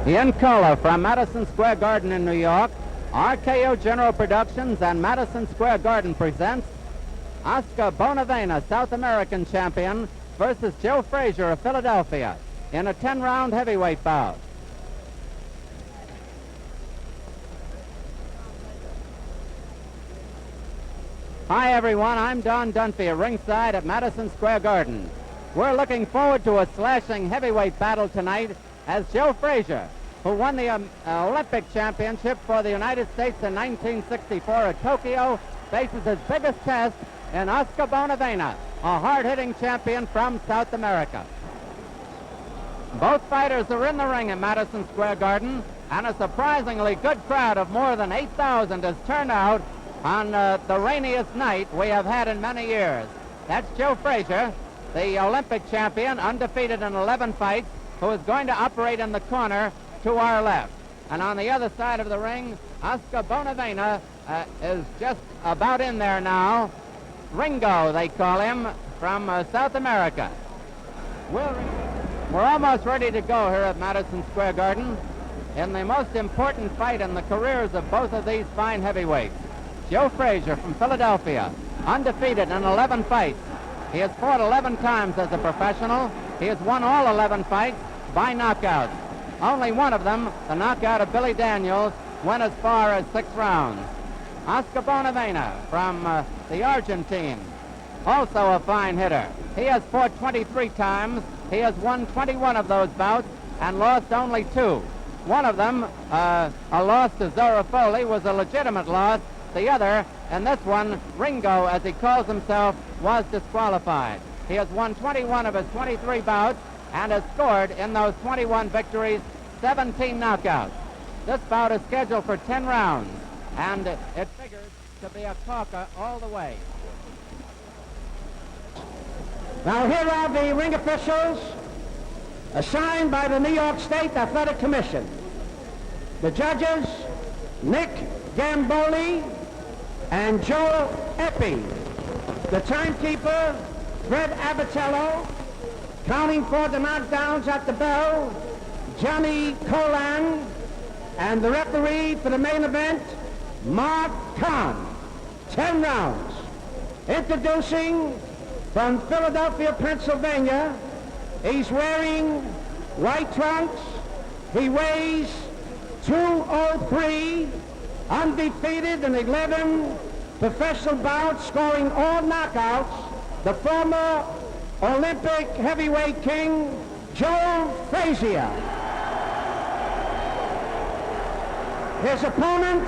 In color from Madison Square Garden in New York, RKO General Productions and Madison Square Garden presents Oscar Bonavena, South American champion, versus Joe Frazier of Philadelphia in a 10-round heavyweight bout. Hi everyone, I'm Don Dunphy at ringside at Madison Square Garden. We're looking forward to a slashing heavyweight battle tonight as Joe Frazier, who won the Olympic championship for the United States in 1964 at Tokyo, faces his biggest test in Oscar Bonavena, a hard-hitting champion from South America. Both fighters are in the ring at Madison Square Garden, and a surprisingly good crowd of more than 8,000 has turned out on the rainiest night we have had in many years. That's Joe Frazier, the Olympic champion, undefeated in 11 fights, who is going to operate in the corner to our left. And on the other side of the ring, Oscar Bonavena is just about in there now. Ringo, they call him, from South America. We're almost ready to go here at Madison Square Garden in the most important fight in the careers of both of these fine heavyweights. Joe Frazier from Philadelphia, undefeated in 11 fights. He has fought 11 times as a professional. He has won all 11 fights by knockouts. Only one of them, the knockout of Billy Daniels, went as far as 6 rounds. Oscar Bonavena from the Argentine, also a fine hitter. He has fought 23 times. He has won 21 of those bouts and lost only 2. One of them, a loss to Zorafoli, was a legitimate loss. The other, and this one, Ringo, as he calls himself, was disqualified. He has won 21 of his 23 bouts and has scored in those 21 victories 17 knockouts. This bout is scheduled for 10 rounds, and it figures to be a corker all the way. Now here are the ring officials assigned by the New York State Athletic Commission. The judges, Nick Gamboli and Joe Epi. The timekeeper, Fred Abatello. Counting for the knockdowns at the bell, Johnny Colan. And the referee for the main event, Mark Kahn. 10 rounds. Introducing from Philadelphia, Pennsylvania, he's wearing white trunks. He weighs 203, undefeated in 11 professional bouts, scoring all knockouts. The former Olympic heavyweight king, Joe Frazier. His opponent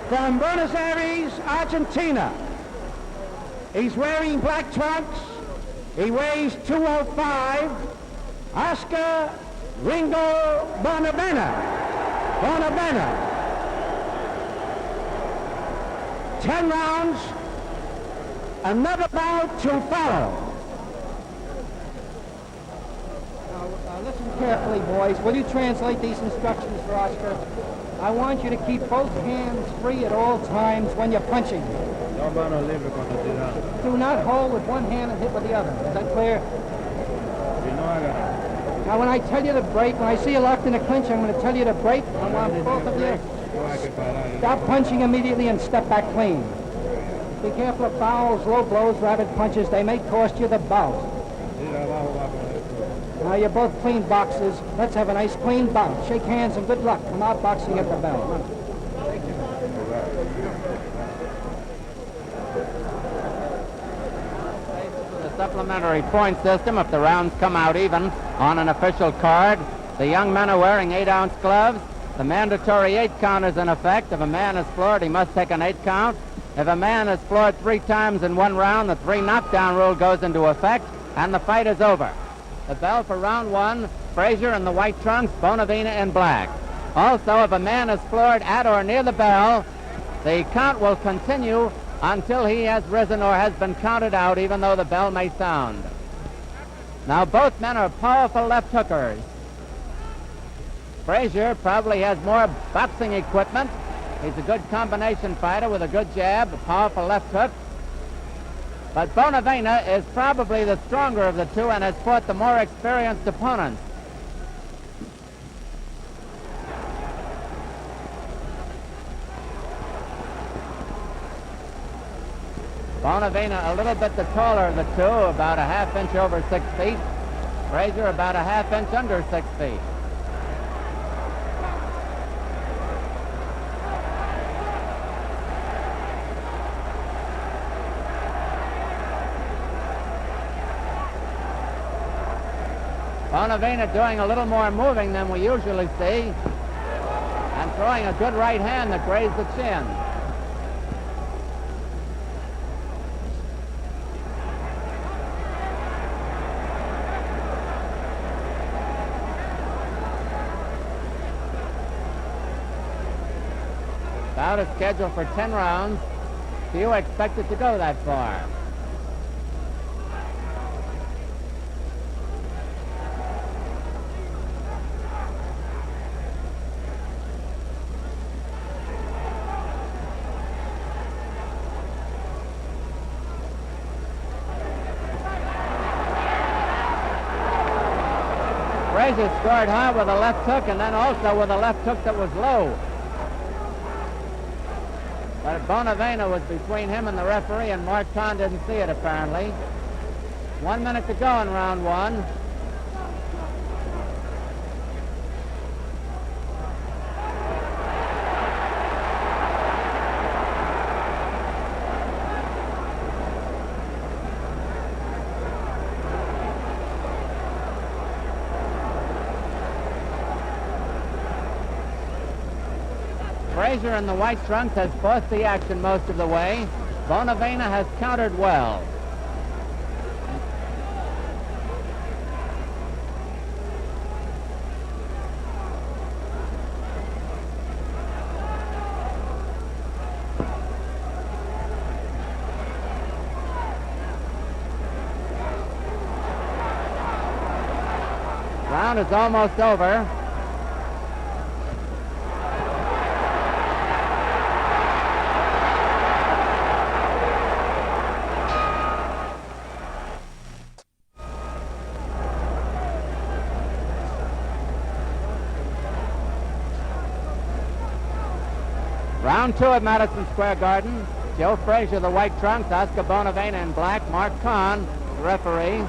from Buenos Aires, Argentina. He's wearing black trunks. He weighs 205. Oscar Ringo Bonavena. Bonavena. 10 rounds. Another bout to follow. Listen carefully, boys. Will you translate these instructions for Oscar? I want you to keep both hands free at all times when you're punching. Do not hold with one hand and hit with the other. Is that clear? Now, when I tell you to break, when I see you locked in a clinch, I'm going to tell you to break. I want both of you. Stop punching immediately and step back clean. Be careful of fouls, low blows, rapid punches. They may cost you the bout. Now, you're both clean boxers. Let's have a nice clean bout. Shake hands and good luck. Come out boxing at the bell. The supplementary point system, if the rounds come out even on an official card. The young men are wearing 8-ounce gloves. The mandatory 8 count is in effect. If a man is floored, he must take an 8 count. If a man is floored 3 times in one round, the 3 knockdown rule goes into effect, and the fight is over. The bell for round 1, Frazier in the white trunks, Bonavena in black. Also, if a man is floored at or near the bell, the count will continue until he has risen or has been counted out, even though the bell may sound. Now, both men are powerful left hookers. Frazier probably has more boxing equipment. He's a good combination fighter with a good jab, a powerful left hook. But Bonavena is probably the stronger of the two and has fought the more experienced opponents. Bonavena a little bit the taller of the two, about a half inch over 6 feet. Frazier about a half inch under 6 feet. Bonavena doing a little more moving than we usually see, and throwing a good right hand that grazed the chin. Bout is scheduled for 10 rounds. Few expect it to go that far. Frazier scored high with a left hook and then also with a left hook that was low. But Bonavena was between him and the referee, and Mark Kahn didn't see it apparently. 1 minute to go in round one. Frazier in the white trunks has forced the action most of the way. Bonavena has countered well. Round is almost over. Round two at Madison Square Garden. Joe Frazier, the white trunks, Oscar Bonavena in black, Mark Kahn, the referee.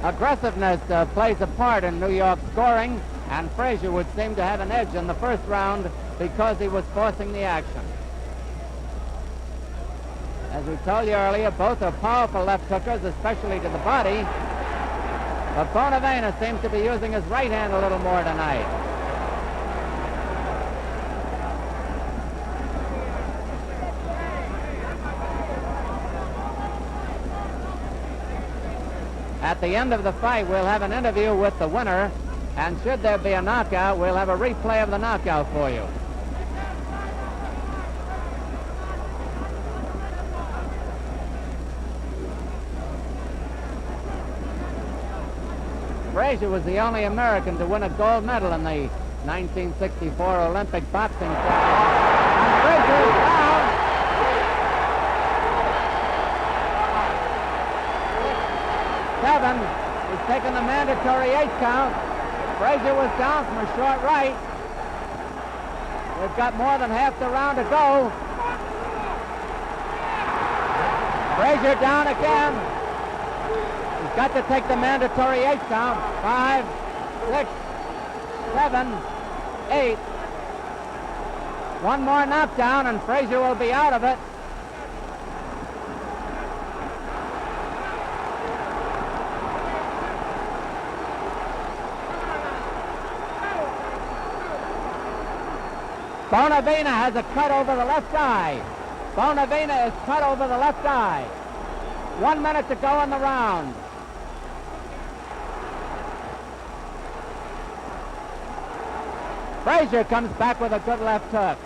Aggressiveness plays a part in New York scoring, and Frazier would seem to have an edge in the first round because he was forcing the action. As we told you earlier, both are powerful left hookers, especially to the body, but Bonavena seems to be using his right hand a little more tonight. At the end of the fight, we'll have an interview with the winner, and should there be a knockout, we'll have a replay of the knockout for you. Frazier was the only American to win a gold medal in the 1964 Olympic boxing championship. And Frazier is down. Seven. He's taken the mandatory 8 count. Frazier was down from a short right. We've got more than half the round to go. Frazier down again. He's got to take the mandatory 8 count. 5, 6, 7, 8. One more knockdown and Frazier will be out of it. Bonavena has a cut over the left eye. Bonavena is cut over the left eye. 1 minute to go in the round. Frazier comes back with a good left hook.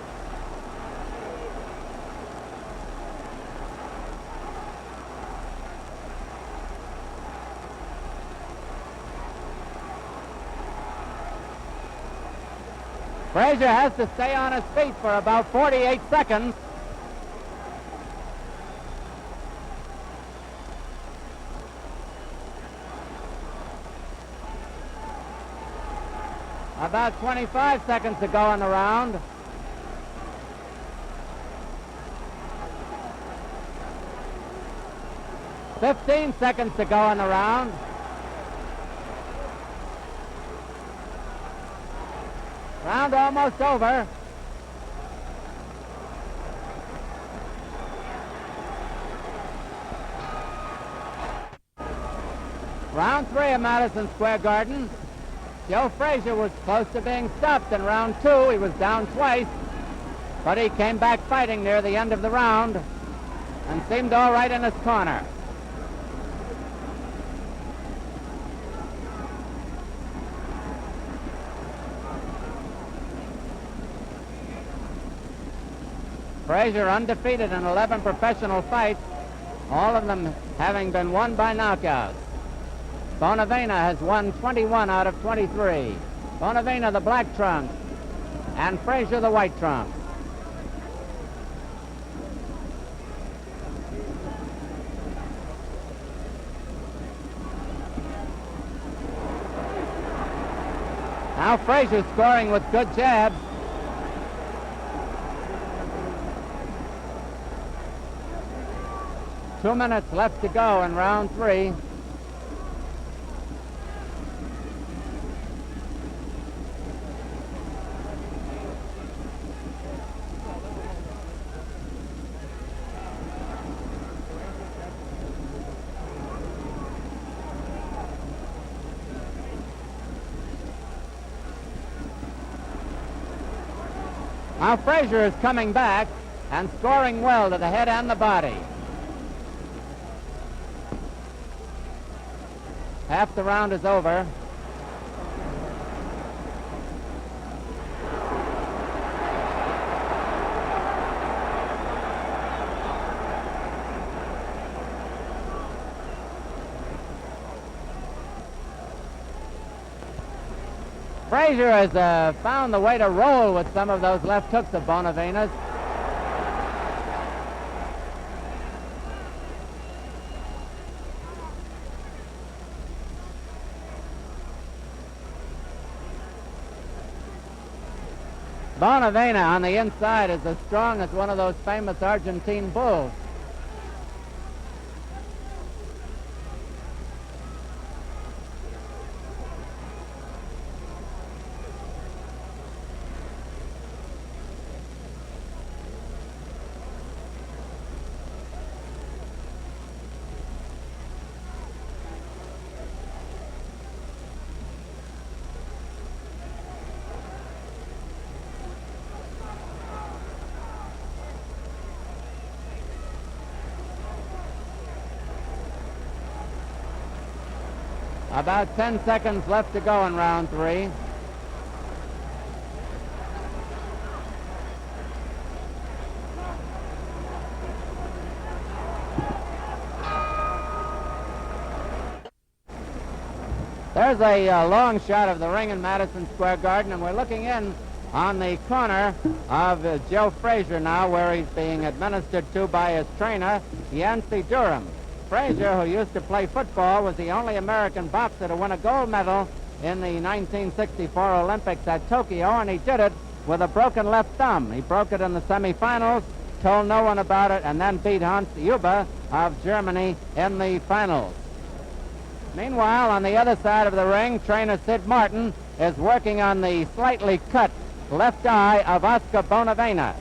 Frazier has to stay on his feet for about 48 seconds. About 25 seconds to go in the round. 15 seconds to go in the round. Round almost over. Round 3 at Madison Square Garden. Joe Frazier was close to being stopped in round 2. He was down twice, but he came back fighting near the end of the round and seemed all right in his corner. Frazier undefeated in 11 professional fights, all of them having been won by knockouts. Bonavena has won 21 out of 23. Bonavena the black trunks and Frazier the white trunks. Now Frazier scoring with good jabs. Two minutes left to go in round 3. Now Frazier is coming back and scoring well to the head and the body. Half the round is over. Frazier has found the way to roll with some of those left hooks of Bonavena's. Bonavena on the inside is as strong as one of those famous Argentine bulls. About 10 seconds left to go in round 3. There's a long shot of the ring in Madison Square Garden, and we're looking in on the corner of Joe Frazier now, where he's being administered to by his trainer, Yancey Durham. Frazier, who used to play football, was the only American boxer to win a gold medal in the 1964 Olympics at Tokyo, and he did it with a broken left thumb. He broke it in the semifinals, told no one about it, and then beat Hans Huber of Germany in the finals. Meanwhile, on the other side of the ring, trainer Sid Martin is working on the slightly cut left eye of Oscar Bonavena.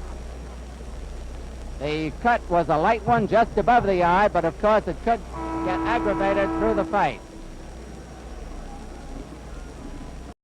The cut was a light one just above the eye, but of course it could get aggravated through the fight.